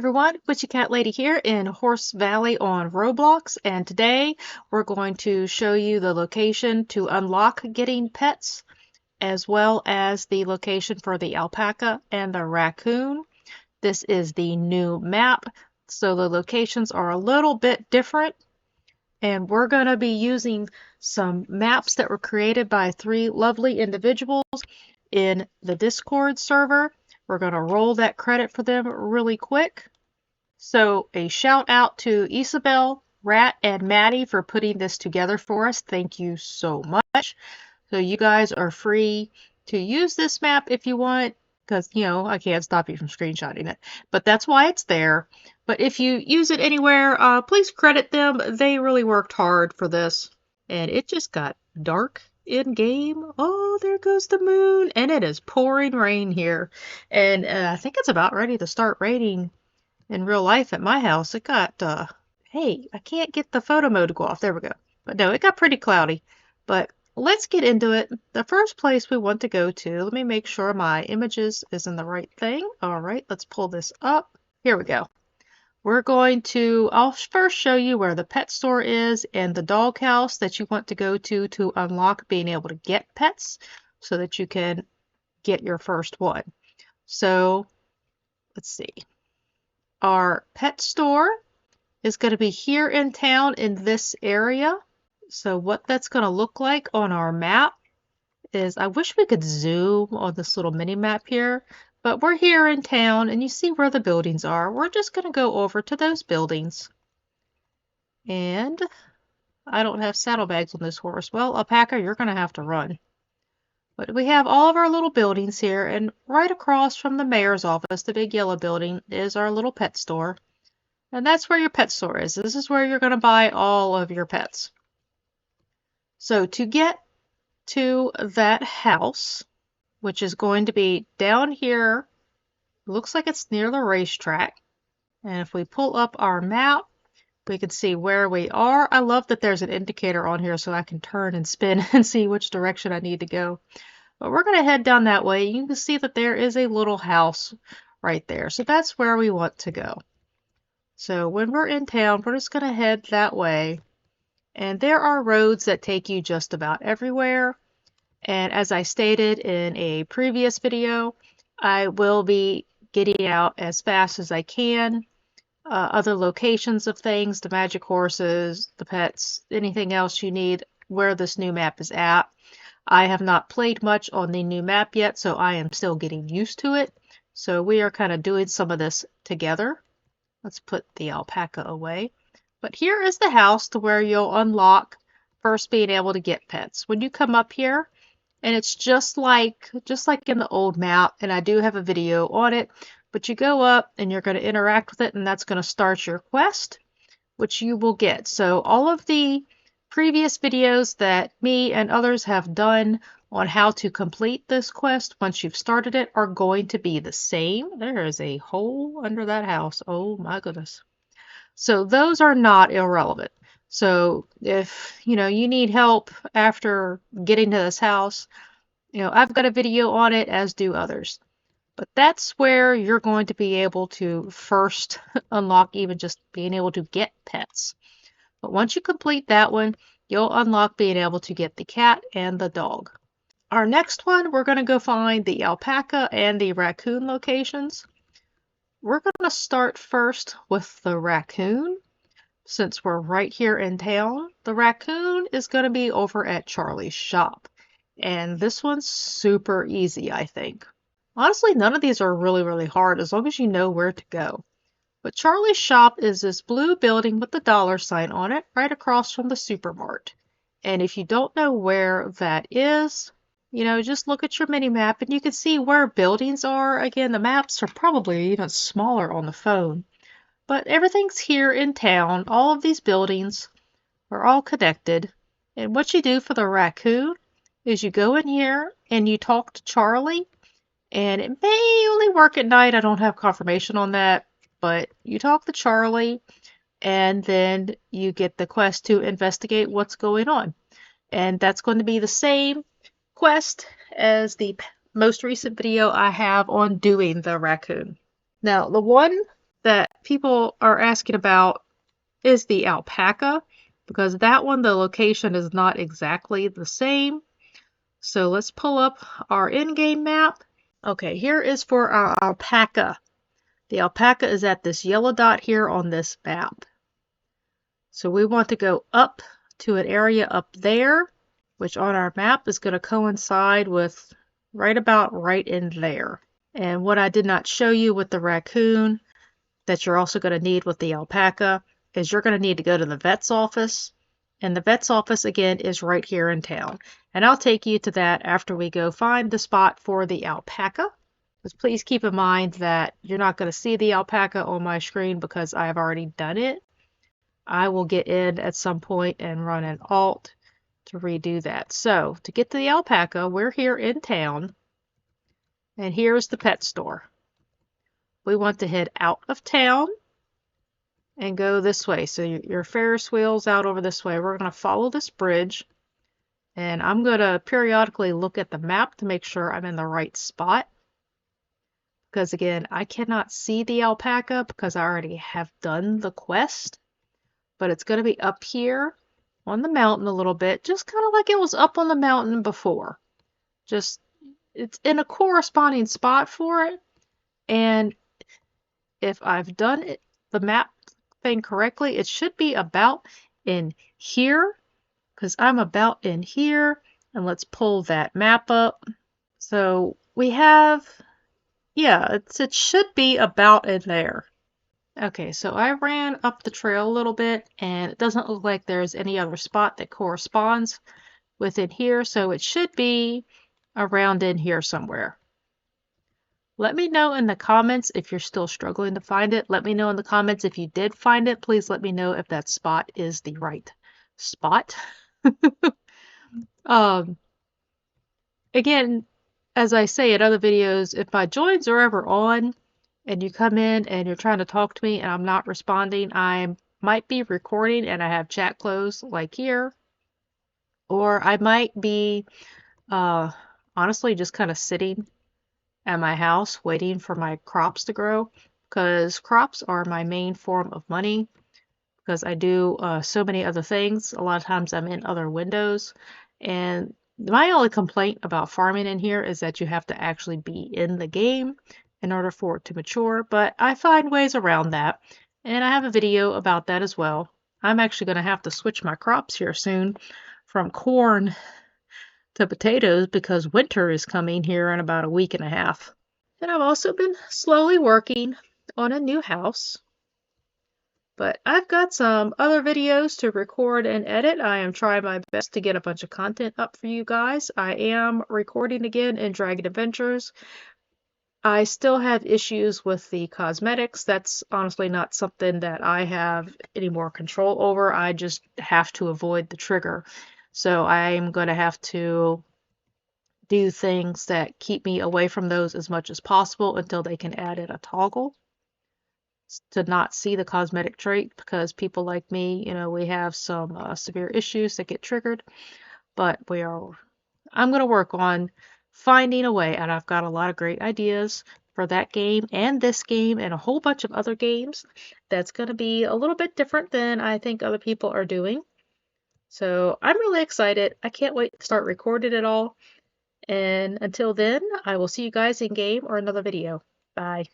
everyone, Witchy Cat Lady here in Horse Valley on Roblox, and today we're going to show you the location to unlock getting pets, as well as the location for the alpaca and the raccoon. This is the new map, so the locations are a little bit different, and we're going to be using some maps that were created by three lovely individuals in the Discord server. We're going to roll that credit for them really quick. So a shout out to Isabel, Rat, and Maddie for putting this together for us. Thank you so much. So you guys are free to use this map if you want, because, I can't stop you from screenshotting it. But that's why it's there. But if you use it anywhere, please credit them. They really worked hard for this. And it just got dark in game. Oh, there goes the moon. And it is pouring rain here. And I think it's about ready to start raining in real life at my house. It got, hey, I can't get the photo mode to go off. There we go. But no, it got pretty cloudy. But let's get into it. The first place we want to go to, let me make sure my images is in the right thing. All right, let's pull this up. Here we go. I'll first show you where the pet store is and the doghouse that you want to go to unlock being able to get pets so that you can get your first one. So let's see. Our pet store is going to be here in town in this area. So what that's going to look like on our map is, I wish we could zoom on this little mini map here, but we're here in town and you see where the buildings are. We're just going to go over to those buildings. And I don't have saddlebags on this horse. Well, alpaca, you're going to have to run. But we have all of our little buildings here, and right across from the mayor's office, the big yellow building, is our little pet store. And that's where your pet store is. This is where you're going to buy all of your pets. So to get to that house, which is going to be down here, looks like it's near the racetrack. And if we pull up our map, we can see where we are. I love that there's an indicator on here so I can turn and spin and see which direction I need to go. But we're going to head down that way. You can see that there is a little house right there. So that's where we want to go. So when we're in town, we're just going to head that way. And there are roads that take you just about everywhere. And as I stated in a previous video, I will be getting out as fast as I can. Other locations of things, the magic horses, the pets, anything else you need, where this new map is at. I have not played much on the new map yet, so I am still getting used to it. So we are kind of doing some of this together. Let's put the alpaca away. But here is the house to where you'll unlock first being able to get pets. When you come up here, and it's just like in the old map, and I do have a video on it, but you go up and you're going to interact with it, and that's going to start your quest, which you will get. So all of the previous videos that me and others have done on how to complete this quest once you've started it are going to be the same. There is a hole under that house. Oh my goodness. So those are not irrelevant. So if you need help after getting to this house, I've got a video on it, as do others. But that's where you're going to be able to first unlock even just being able to get pets. But once you complete that one, you'll unlock being able to get the cat and the dog. Our next one, we're going to go find the alpaca and the raccoon locations. We're going to start first with the raccoon. Since we're right here in town, the raccoon is going to be over at Charlie's shop. And this one's super easy, I think. Honestly, none of these are really, really hard as long as you know where to go. But Charlie's shop is this blue building with the dollar sign on it right across from the supermart. And if you don't know where that is, just look at your mini map and you can see where buildings are. Again, the maps are probably even smaller on the phone. But everything's here in town. All of these buildings are all connected. And what you do for the raccoon is you go in here and you talk to Charlie. And it may only work at night. I don't have confirmation on that. But you talk to Charlie and then you get the quest to investigate what's going on. And that's going to be the same quest as the most recent video I have on doing the raccoon. Now, the one that people are asking about is the alpaca, because that one, the location is not exactly the same. So let's pull up our in-game map. Okay, here is for our alpaca. The alpaca is at this yellow dot here on this map. So we want to go up to an area up there, which on our map is going to coincide with right about right in there. And what I did not show you with the raccoon that you're also going to need with the alpaca is you're going to need to go to the vet's office. And the vet's office, again, is right here in town. And I'll take you to that after we go find the spot for the alpaca. But please keep in mind that you're not going to see the alpaca on my screen because I have already done it. I will get in at some point and run an alt to redo that. So to get to the alpaca, we're here in town. And here's the pet store. We want to head out of town and go this way. So your Ferris wheel's out over this way. We're going to follow this bridge. And I'm going to periodically look at the map to make sure I'm in the right spot. Because again, I cannot see the alpaca because I already have done the quest. But it's going to be up here on the mountain a little bit, just kind of like it was up on the mountain before. Just, it's in a corresponding spot for it. And if I've done it, the map thing correctly, it should be about in here, because I'm about in here. And let's pull that map up. So we have, yeah, it should be about in there. Okay, so I ran up the trail a little bit, and it doesn't look like there's any other spot that corresponds within here, so it should be around in here somewhere. Let me know in the comments if you're still struggling to find it. Let me know in the comments if you did find it. Please let me know if that spot is the right spot. Again, as I say in other videos, if my joins are ever on and you come in and you're trying to talk to me and I'm not responding, I might be recording and I have chat closed like here. Or I might be honestly just kind of sitting at my house waiting for my crops to grow, because crops are my main form of money because I do so many other things. A lot of times I'm in other windows, and my only complaint about farming in here is that you have to actually be in the game in order for it to mature, but I find ways around that, and I have a video about that as well. I'm actually going to have to switch my crops here soon from corn to potatoes because winter is coming here in about a week and a half. And I've also been slowly working on a new house. But I've got some other videos to record and edit. I am trying my best to get a bunch of content up for you guys. I am recording again in Dragon Adventures. I still have issues with the cosmetics. That's honestly not something that I have any more control over. I just have to avoid the trigger. So I'm going to have to do things that keep me away from those as much as possible until they can add in a toggle to not see the cosmetic trait, because people like me, you know, we have some severe issues that get triggered. But I'm going to work on finding a way, and I've got a lot of great ideas for that game and this game and a whole bunch of other games that's going to be a little bit different than I think other people are doing. So I'm really excited. I can't wait to start recording it all. And until then, I will see you guys in game or another video. Bye.